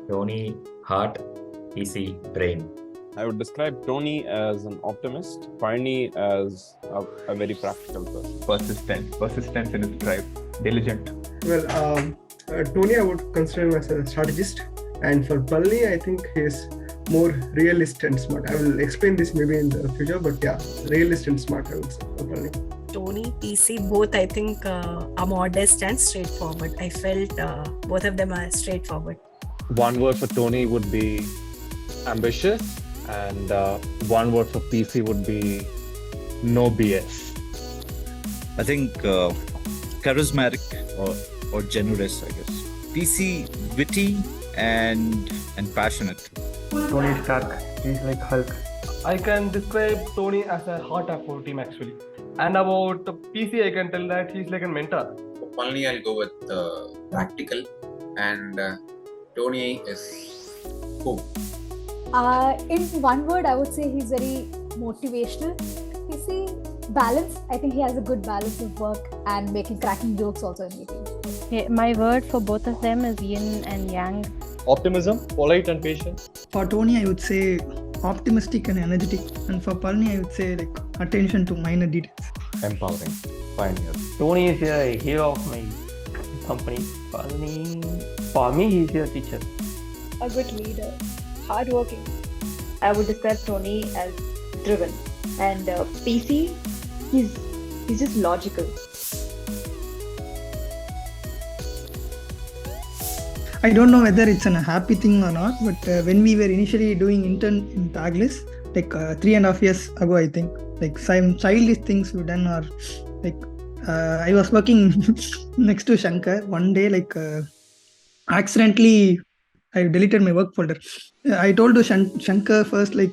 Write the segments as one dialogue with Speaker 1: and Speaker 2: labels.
Speaker 1: Tony, heart, PC, brain.
Speaker 2: I would describe Tony as an optimist, Parni as a very practical person.
Speaker 3: Persistence in his drive, diligent.
Speaker 4: Well, Tony, I would consider him as a strategist, and for Palni, I think he is more realist and smart. I will explain this maybe in the future, but yeah, realist and smart, I would say, for Palni.
Speaker 5: Tony, PC, both I think are modest and straightforward. I felt both of them are straightforward.
Speaker 6: One word for Tony would be ambitious, and one word for PC would be no BS.
Speaker 7: I think charismatic or generous, I guess. PC, witty and passionate.
Speaker 8: Tony Stark, he's like Hulk.
Speaker 9: I can describe Tony as a heart of our team actually. And about PC, I can tell that he's like a mentor.
Speaker 10: For Palni, I'll go with practical, and Tony is cool.
Speaker 11: In one word, I would say he's very motivational. You see, balance. I think he has a good balance of work and cracking jokes also in meetings.
Speaker 12: Okay, my word for both of them is yin and yang.
Speaker 6: Optimism, polite and patient.
Speaker 13: For Tony, I would say optimistic and energetic. And for Palni, I would say like attention to minor details.
Speaker 6: Empowering, pioneer.
Speaker 8: Tony is a hero of my company. For me, he's a teacher.
Speaker 14: A good leader, hardworking. I would describe Tony as driven, and PC, he's just logical.
Speaker 13: I don't know whether it's a happy thing or not, but when we were initially doing intern in Taglis, like 3.5 years ago, I think, like some childish things we've done, or like I was working next to Shankar one day, like accidentally I deleted my work folder. I told to Shankar first, like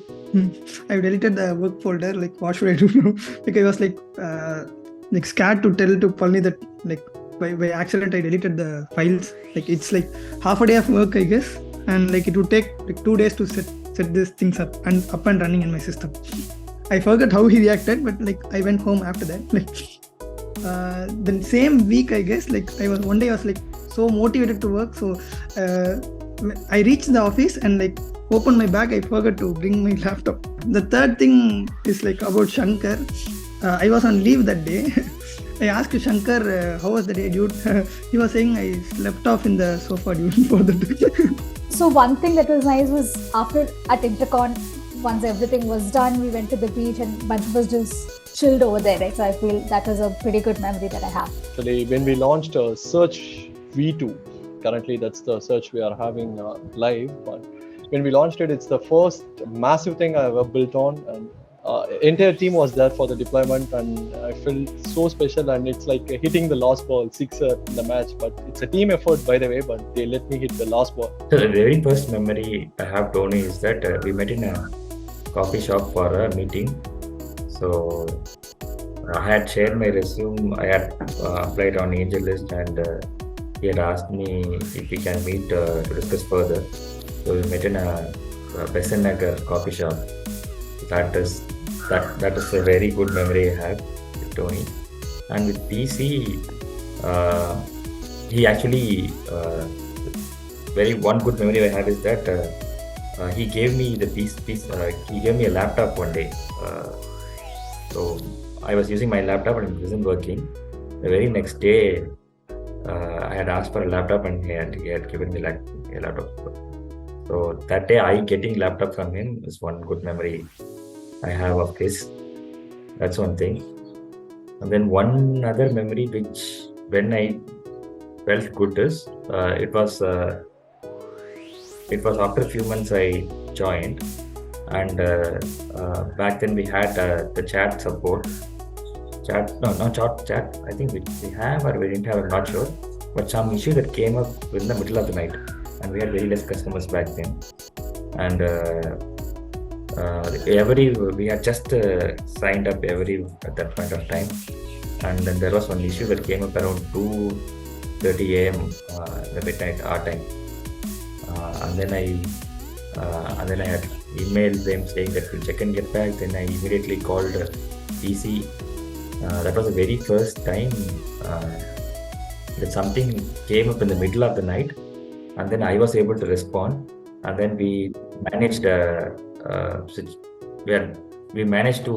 Speaker 13: I deleted the work folder, like what should I do now? Like I was like scared to tell to Palni that like by accident I deleted the files. Like it's like half a day of work, I guess, and like it would take like 2 days to set these things up and running in my system. I forgot how he reacted, but like I went home after that. Like the same week, I guess, like one day I was like so motivated to work. So I reached the office and like opened my bag. I forgot to bring my laptop. The third thing is like about Shankar. I was on leave that day. I asked Shankar, how was the day, dude? He was saying I slept off in the sofa, dude, for the day.
Speaker 11: So one thing that was nice was after at Intercon, once everything was done, we went to the beach and Bunch was just chilled over there, right? So I feel that was a pretty good memory that I have.
Speaker 6: Actually, when we launched Search V2, currently that's the search we are having live, but when we launched it, it's the first massive thing I ever built on, and entire team was there for the deployment, and I felt so special, and it's like hitting the last ball, sixer in the match, but it's a team effort, by the way, but they let me hit the last ball.
Speaker 1: So the very first memory I have, Tony, is that we met in a coffee shop for a meeting. So I had shared my resume. I had applied on AngelList, and he had asked me if we can meet to discuss further. So we met in a Besant Nagar coffee shop. That is a very good memory I have with Tony. And with PC, he actually one good memory I have is that he gave me the he gave me a laptop one day. So I was using my laptop and it wasn't working. The very next day, I had asked for a laptop and he had given me a laptop. So that day, I getting laptop from him is one good memory I have of his. That's one thing. And then one other memory which when I felt good is it was after a few months I joined, and back then we had the chat support. Chat. I think we have or we didn't have, I'm not sure. But some issue that came up in the middle of the night, and we had very less customers back then. And we had just signed up at that point of time, and then there was one issue that came up around 2:30 a.m. The midnight our time, and then I had emailed them saying that we'll check and get back. Then I immediately called PC. That was the very first time that something came up in the middle of the night, and then I was able to respond, and then we managed we managed to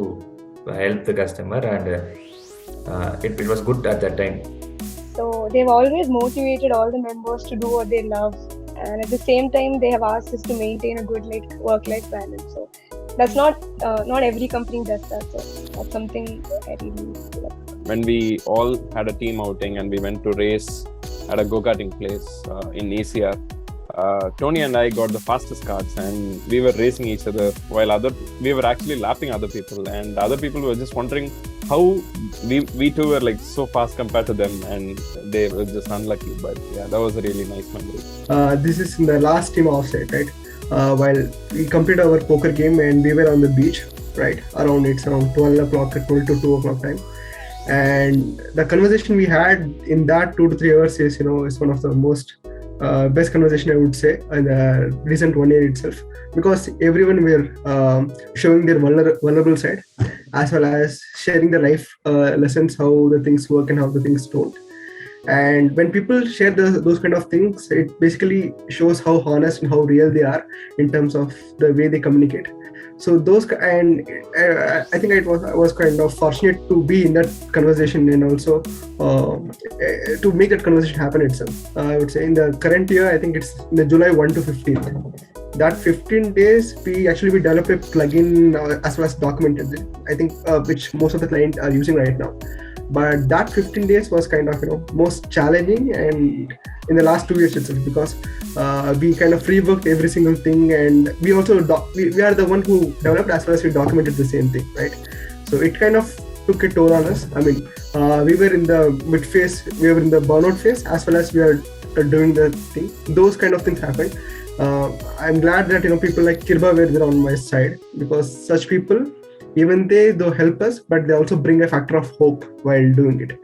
Speaker 1: help the customer, and it was good at that time.
Speaker 15: So they've always motivated all the members to do what they love, and at the same time they have asked us to maintain a good work-life balance. So that's not every company does that. So that's something I really love.
Speaker 2: When we all had a team outing and we went to race at a go-karting place in ECR, Tony and I got the fastest cards, and we were racing each other while we were actually lapping other people, and other people were just wondering how we two were like so fast compared to them, and they were just unlucky. But yeah, that was a really nice memory.
Speaker 4: This is in the last team offsite, right? While we completed our poker game and we were on the beach, right? It's around 12 o'clock, 12 to 2 o'clock time. And the conversation we had in that 2 to 3 hours is one of the most best conversation, I would say, in the recent 1 year itself, because everyone were showing their vulnerable side, as well as sharing the life lessons, how the things work and how the things don't. And when people share those kind of things, it basically shows how honest and how real they are in terms of the way they communicate. So I think I was kind of fortunate to be in that conversation, and also to make that conversation happen itself. I would say in the current year, I think it's in the July 1 to 15th. That 15 days, we developed a plugin as well as documented it, I think, which most of the clients are using right now. But that 15 days was kind of most challenging, and in the last 2 years itself, because we kind of reworked every single thing, and we also we are the one who developed as well as we documented the same thing, right? So it kind of took a toll on us. I mean, we were in the mid phase, we were in the burnout phase, as well as we are doing the thing. Those kind of things happened. I'm glad that people like Kirba were there on my side, because such people, even they help us, but they also bring a factor of hope while doing it.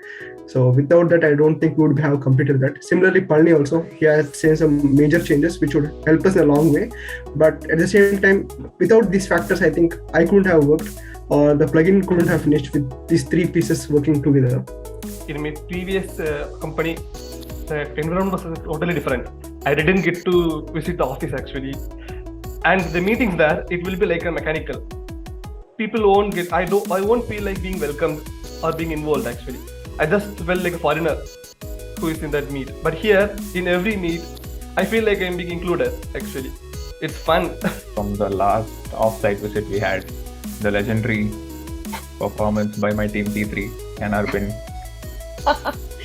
Speaker 4: So without that, I don't think we would have completed that. Similarly, Palni also, he has seen some major changes which would help us in a long way. But at the same time, without these factors, I think I couldn't have worked, or the plugin couldn't have finished with these three pieces working together.
Speaker 9: In my previous company, the environment was totally different. I didn't get to visit the office actually. And the meetings there, it will be like a mechanical. People won't get, I won't feel like being welcomed or being involved actually. I just felt like a foreigner who is in that meet. But here, in every meet, I feel like I'm being included actually. It's fun.
Speaker 3: From the last offsite visit we had, the legendary performance by my team T3 and Arvind.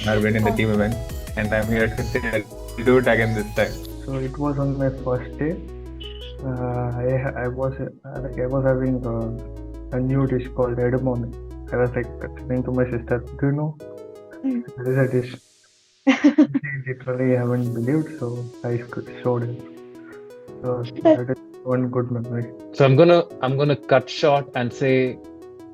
Speaker 3: Arvind in the team event. And I'm here to say I'll do it again this time.
Speaker 16: So it was on my first day. I was having a new dish called edamame. I was like saying to my sister, do you know, there is a dish. She literally haven't believed, so I showed it. So that is one good memory.
Speaker 17: So I'm gonna cut short and say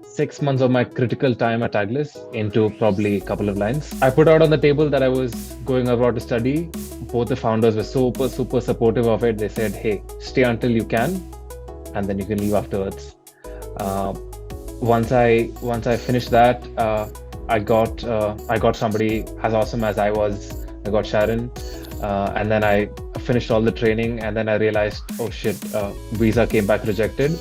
Speaker 17: 6 months of my critical time at Aglis into probably a couple of lines. I put out on the table that I was going abroad to study. Both the founders were super supportive of it. They said, hey, stay until you can, and then you can leave afterwards. Once I finished that, I got somebody as awesome as I was. I got Sharon, and then I finished all the training, and then I realized, oh shit, visa came back rejected.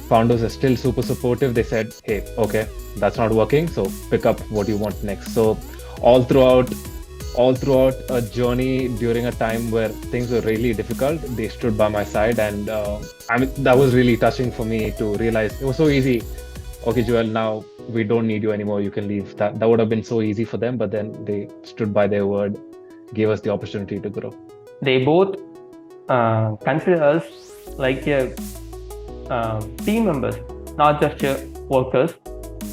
Speaker 17: Founders are still super supportive. They said, hey, okay, that's not working, so pick up what you want next. So all throughout a journey during a time where things were really difficult, they stood by my side, and that was really touching for me to realize. It was so easy. Okay, Joel, now we don't need you anymore. You can leave. That would have been so easy for them, but then they stood by their word, gave us the opportunity to grow.
Speaker 8: They both consider us like team members, not just workers.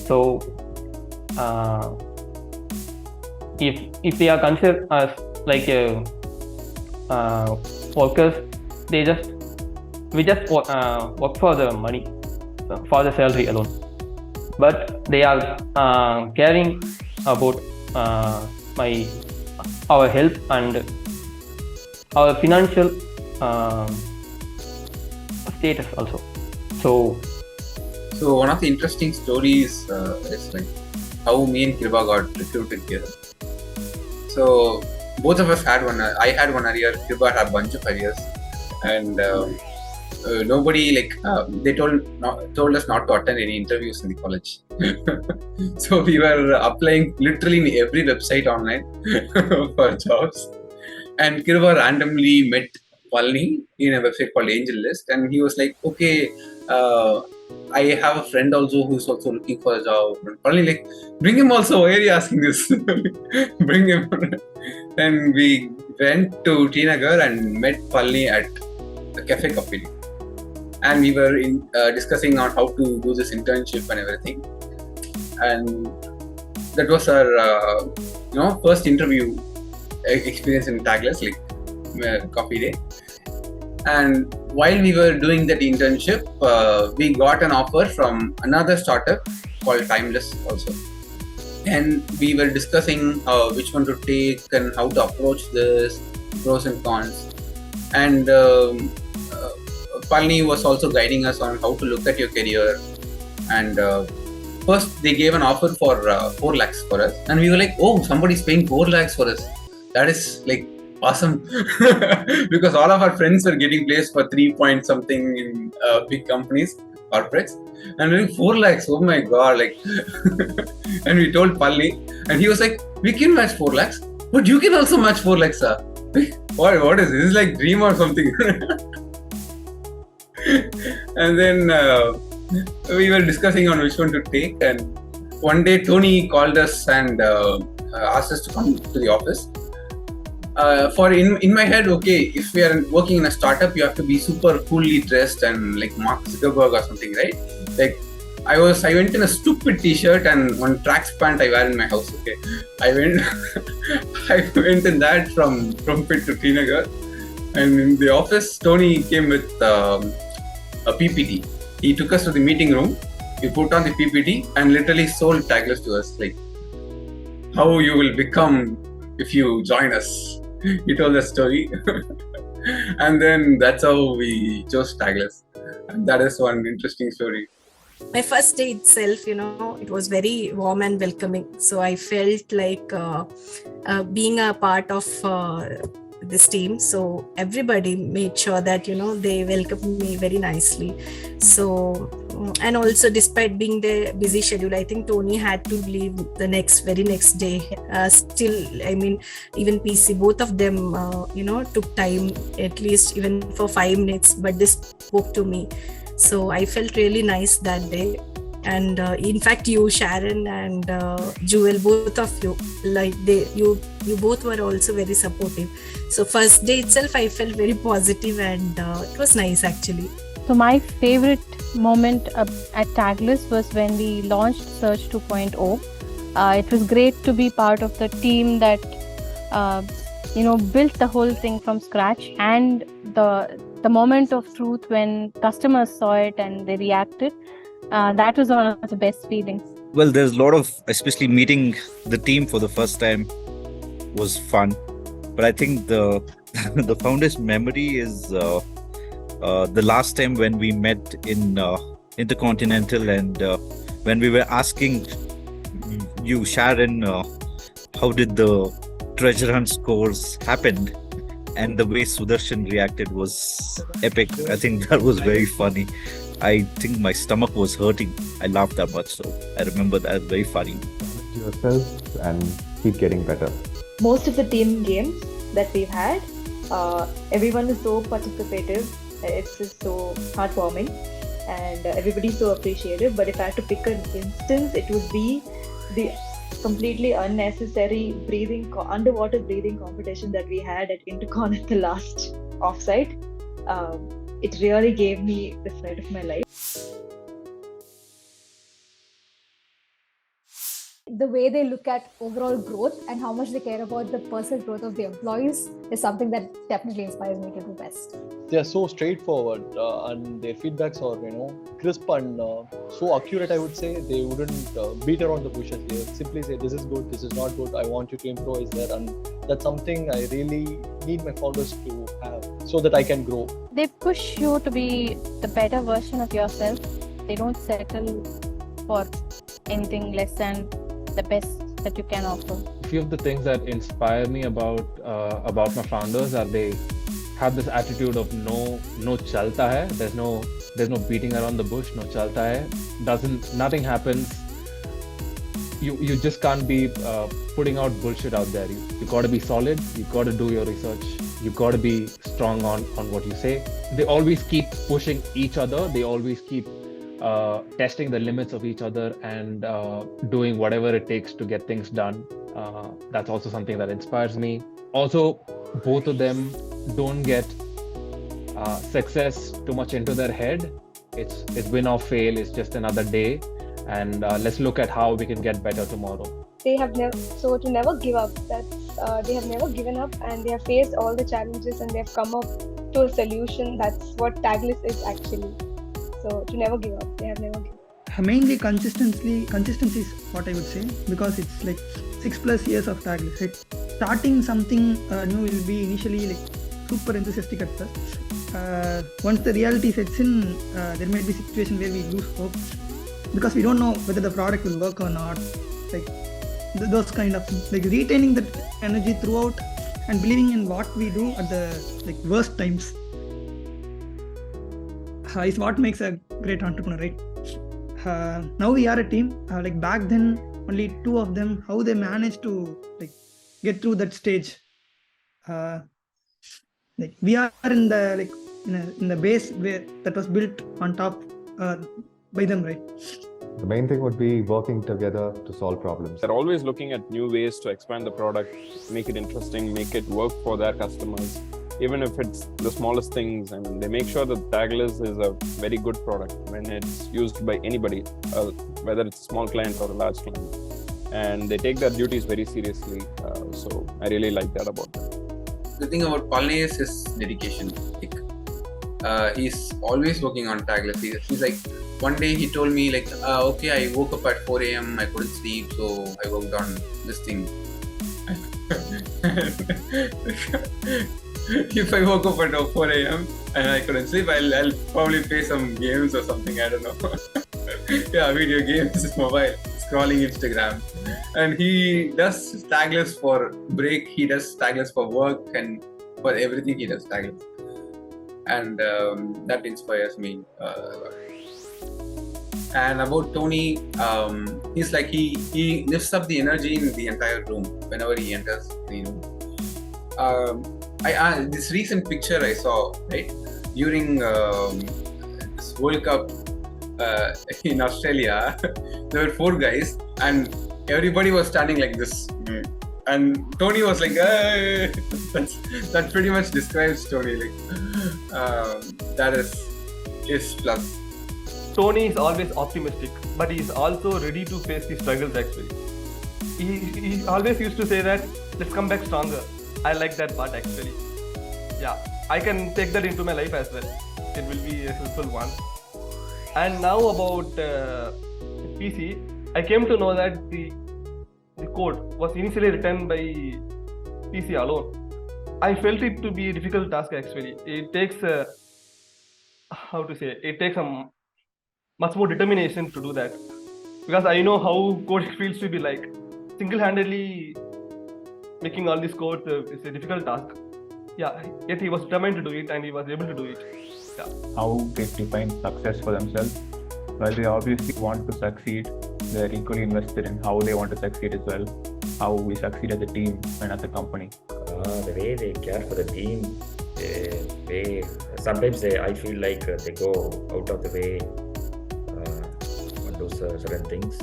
Speaker 8: So if they are considered as like workers, we just work for the money, for the salary alone. But they are caring about our health and our financial status also. So
Speaker 10: one of the interesting stories is like how me and Kirba got recruited here. So both of us had one. I had one arrear. Kiba had a bunch of arrears, and nobody they told us not to attend any interviews in the college. So we were applying literally in every website online for jobs. And Kirva randomly met Palni in a website called Angel List, and he was like, "Okay, I have a friend also who's also looking for a job." And Palni like, "Bring him also. Why are you asking this? Bring him." Then we went to Tinagar and met Palni at the cafe company, and we were discussing on how to do this internship and everything. And that was our first interview experience in Tagless, coffee day. And while we were doing that internship, we got an offer from another startup called Timeless also. And we were discussing which one to take and how to approach this, pros and cons. And Palni was also guiding us on how to look at your career. And first they gave an offer for 4 lakhs for us. And we were like, oh, somebody's paying 4 lakhs for us. That is awesome. Because all of our friends were getting placed for 3 point something in big companies, corporates. And we're like, 4 lakhs, oh my god. And we told Palni, and he was like, we can match 4 lakhs, but you can also match 4 lakhs, sir. What is this? This is like dream or something. And then we were discussing on which one to take. And one day Tony called us and asked us to come to the office. In my head, okay, if we are working in a startup, you have to be super coolly dressed and like Mark Zuckerberg or something, right? I went in a stupid t-shirt and one tracks pant I wear in my house. Okay, I went in that from Pit to Tinagar, and in the office, Tony came with a PPT. He took us to the meeting room. He put on the PPT and literally sold Tagless to us, like how you will become if you join us. He told the story. And then that's how we chose Tagless. And that is one interesting story.
Speaker 5: My first day itself, it was very warm and welcoming. So I felt like being a part of this team. So everybody made sure that, they welcomed me very nicely. So, and also despite being the busy schedule, I think Tony had to leave the very next day. Still, I mean, even PC, both of them, took time, at least even for 5 minutes, but they spoke to me. So I felt really nice that day. And in fact, you, Sharon and Jewel, both of you, you both were also very supportive. So first day itself, I felt very positive and it was nice actually.
Speaker 12: So my favorite moment at Tagless was when we launched Search 2.0. It was great to be part of the team that built the whole thing from scratch, and the moment of truth when customers saw it and they reacted, that was one of the best feelings.
Speaker 7: Well, there's a lot of, especially meeting the team for the first time was fun. But I think the fondest memory is the last time when we met in Intercontinental, and when we were asking you, Sharon, how did the treasure hunt scores happen? And the way Sudarshan reacted was epic. I think that was very funny. I think my stomach was hurting. I laughed that much, so I remember that very funny.
Speaker 18: Yourself and keep getting better.
Speaker 14: Most of the team games that we've had, everyone is so participative. It's just so heartwarming, and everybody's so appreciative. But if I had to pick an instance, it would be the completely unnecessary underwater breathing competition that we had at Intercon at the last offsite. It really gave me the fright of my life.
Speaker 11: The way they look at overall growth and how much they care about the personal growth of the employees is something that definitely inspires me to do best.
Speaker 6: They are so straightforward and their feedbacks are, crisp and so accurate, I would say. They wouldn't beat around the bushes. They would simply say, this is good, this is not good, I want you to improvise there. And that's something I really need my founders to have so that I can grow.
Speaker 12: They push you to be the better version of yourself. They don't settle for anything less than the best that you can offer.
Speaker 17: few of the things that inspire me about my founders are they have this attitude of no chalta hai. There's no beating around the bush. No chalta hai. Nothing happens. You just can't be putting out bullshit out there. You got to be solid. You got to do your research. You got to be strong on what you say. They always keep pushing each other. They always keep testing the limits of each other and doing whatever it takes to get things done. That's also something that inspires me. Also, both of them don't get success too much into their head. It's win or fail. It's just another day. And let's look at how we can get better tomorrow.
Speaker 15: They have never to never give up. They have never given up, and they have faced all the challenges, and they have come up to a solution. That's what Tagless is actually. So to never give up, they have never given up.
Speaker 13: Mainly consistency is what I would say, because it's like 6+ years of Tagless. Right? Starting something new will be initially like super enthusiastic at first. Once the reality sets in, there might be a situation where we lose hope, because we don't know whether the product will work or not. Like those kind of things. Like retaining that energy throughout and believing in what we do at the worst times is what makes a great entrepreneur, right? Now we are a team. Like back then, only 2 of them. How they managed to get through that stage. Like we are in the in the base where that was built on top by them, right?
Speaker 18: The main thing would be working together to solve problems.
Speaker 2: They're always looking at new ways to expand the product, make it interesting, make it work for their customers, even if it's the smallest things. I mean, they make sure that Tagless is a very good product when it's used by anybody, whether it's a small client or a large client. And they take their duties very seriously. So I really like that about them.
Speaker 10: The thing about Palni is his dedication. He's always working on Tagless. He's like, one day he told me okay, I woke up at 4 a.m. I couldn't sleep, so I worked on this thing. If I woke up at 4 a.m. and I couldn't sleep, I'll probably play some games or something. I don't know. Yeah, video games, mobile, scrolling Instagram. And he does Tagless for break. He does Tagless for work, and for everything he does Tagless. And that inspires me. And about Tony, he's like he lifts up the energy in the entire room whenever he enters the room. This recent picture I saw, right, during this World Cup in Australia, there were 4 guys and everybody was standing like this. And Tony was like, that pretty much describes Tony. That is his plus.
Speaker 9: Tony is always optimistic, but he is also ready to face the struggles actually. He always used to say that, let's come back stronger. I like that part actually. Yeah, I can take that into my life as well. It will be a helpful one. And now about PC, I came to know that the code was initially written by PC alone. I felt it to be a difficult task actually. It takes much more determination to do that, because I know how code feels to be like. Single-handedly making all this code is a difficult task. Yeah, yet he was determined to do it and he was able to do it. Yeah.
Speaker 3: How they define success for themselves. While they obviously want to succeed, they're equally invested in how they want to succeed as well. How we succeed as a team and as a company.
Speaker 1: The way they care for the team, sometimes I feel like they go out of the way on those certain things,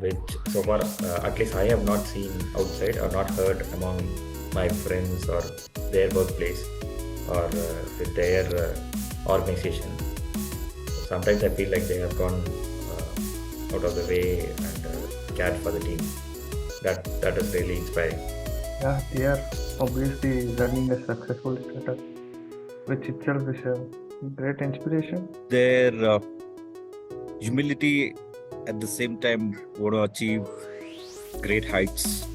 Speaker 1: which so far at least I have not seen outside or not heard among my friends or their workplace or with their organization. Sometimes I feel like they have gone out of the way and cared for the team. That is really inspiring.
Speaker 16: Yeah, they are obviously running a successful startup, which itself is a great inspiration.
Speaker 7: Their humility at the same time want to achieve great heights.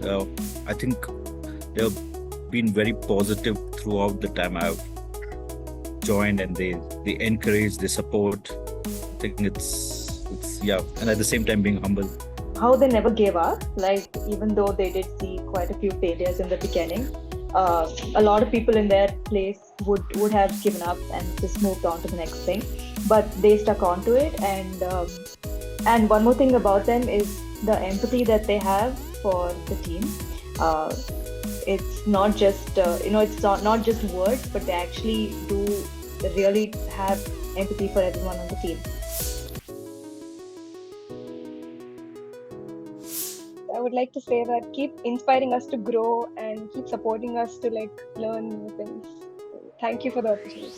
Speaker 7: I think they've been very positive throughout the time I've joined, and they encourage, they support. I think it's and at the same time being humble.
Speaker 14: how they never gave up. Like, even though they did see quite a few failures in the beginning, a lot of people in their place would have given up and just moved on to the next thing, but they stuck on to it. And one more thing about them is the empathy that they have for the team. It's not just it's not just words, but they actually do really have empathy for everyone on the team.
Speaker 15: I would like to say that keep inspiring us to grow and keep supporting us to like learn new things. Thank you for the opportunity.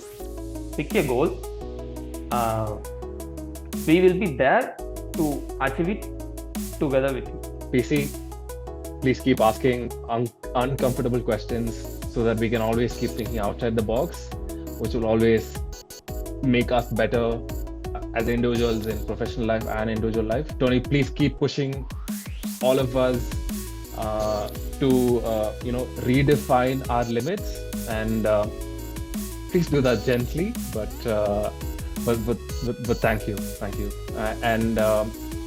Speaker 8: Pick a goal. We will be there to achieve it together with you.
Speaker 17: PC, please keep asking uncomfortable questions so that we can always keep thinking outside the box, which will always make us better as individuals in professional life and individual life. Tony, please keep pushing all of us to redefine our limits, and please do that gently, but thank you. And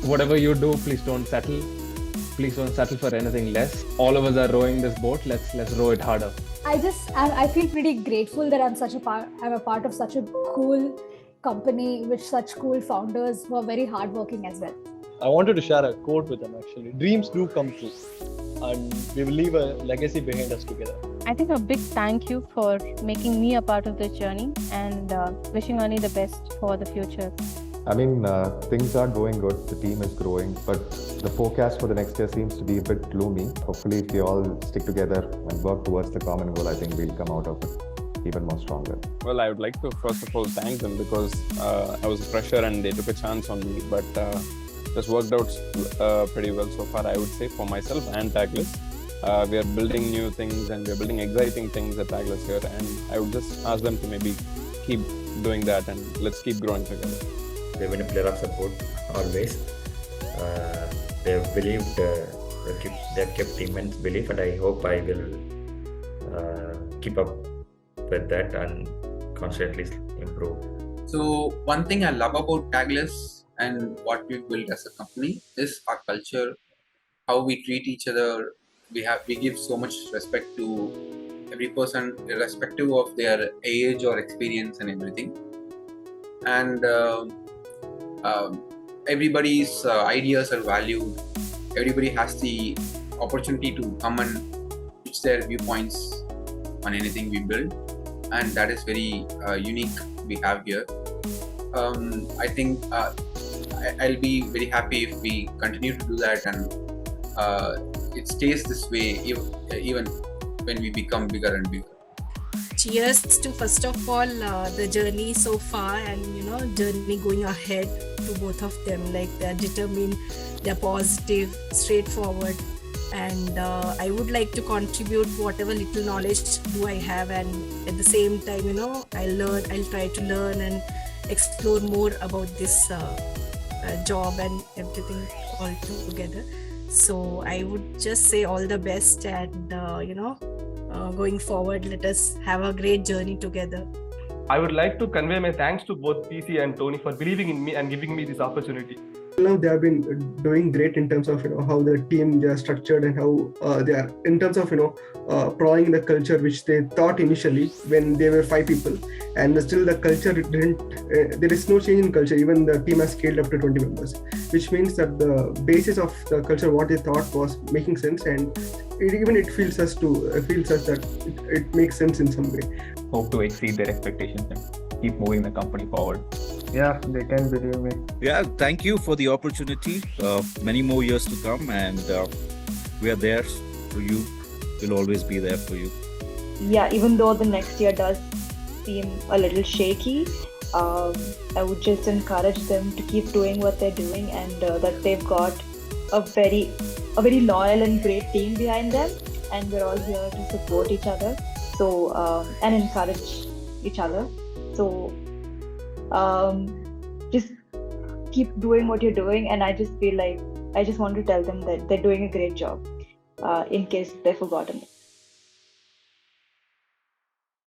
Speaker 17: whatever you do, please don't settle for anything less. All of us are rowing this boat. Let's row it harder.
Speaker 11: I feel pretty grateful that I'm a part of such a cool company with such cool founders who are very hardworking as well.
Speaker 6: I wanted to share a quote with them actually. Dreams do come true, and we will leave a legacy behind us together.
Speaker 12: I think a big thank you for making me a part of this journey, and wishing Ani the best for the future.
Speaker 18: I mean, things are going good. The team is growing, but the forecast for the next year seems to be a bit gloomy. Hopefully, if we all stick together and work towards the common goal, I think we'll come out of it even more stronger.
Speaker 2: Well, I would like to first of all thank them because I was a fresher and they took a chance on me, but it's worked out pretty well so far, I would say, for myself and Tagless. We are building new things and we are building exciting things at Tagless here, and I would just ask them to maybe keep doing that and let's keep growing together.
Speaker 1: They've been a pillar of support always. They've believed, they've kept immense belief, and I hope I will keep up with that and constantly improve.
Speaker 10: So one thing I love about Tagless and what we've built as a company is our culture, how we treat each other. We give so much respect to every person, irrespective of their age or experience and everything. And everybody's ideas are valued. Everybody has the opportunity to come and pitch their viewpoints on anything we build, and that is very unique we have here. I think I'll be very happy if we continue to do that, and it stays this way even when we become bigger and bigger.
Speaker 5: Cheers to first of all the journey so far, and journey going ahead to both of them. Like, they're determined, they're positive, straightforward, and I would like to contribute whatever little knowledge do I have, and at the same time I'll try to learn and explore more about this job and everything all together. So I would just say all the best, and going forward, let us have a great journey together.
Speaker 9: I would like to convey my thanks to both PC and Tony for believing in me and giving me this opportunity.
Speaker 4: Now they have been doing great in terms of how the team they are structured and how they are in terms of providing the culture which they thought initially when they were 5 people, and still the culture didn't. There is no change in culture. Even the team has scaled up to 20 members, which means that the basis of the culture what they thought was making sense, and it feels us that it makes sense in some way.
Speaker 3: Hope to exceed their expectations and keep moving the company forward.
Speaker 16: Yeah, they can believe me.
Speaker 7: Yeah, thank you for the opportunity. Many more years to come, and we are there for you. We'll always be there for you.
Speaker 14: Yeah, even though the next year does seem a little shaky, I would just encourage them to keep doing what they're doing, and that they've got a very loyal and great team behind them, and we're all here to support each other. So and encourage each other. So just keep doing what you're doing, and I just feel like I just want to tell them that they're doing a great job, in case they've forgotten it.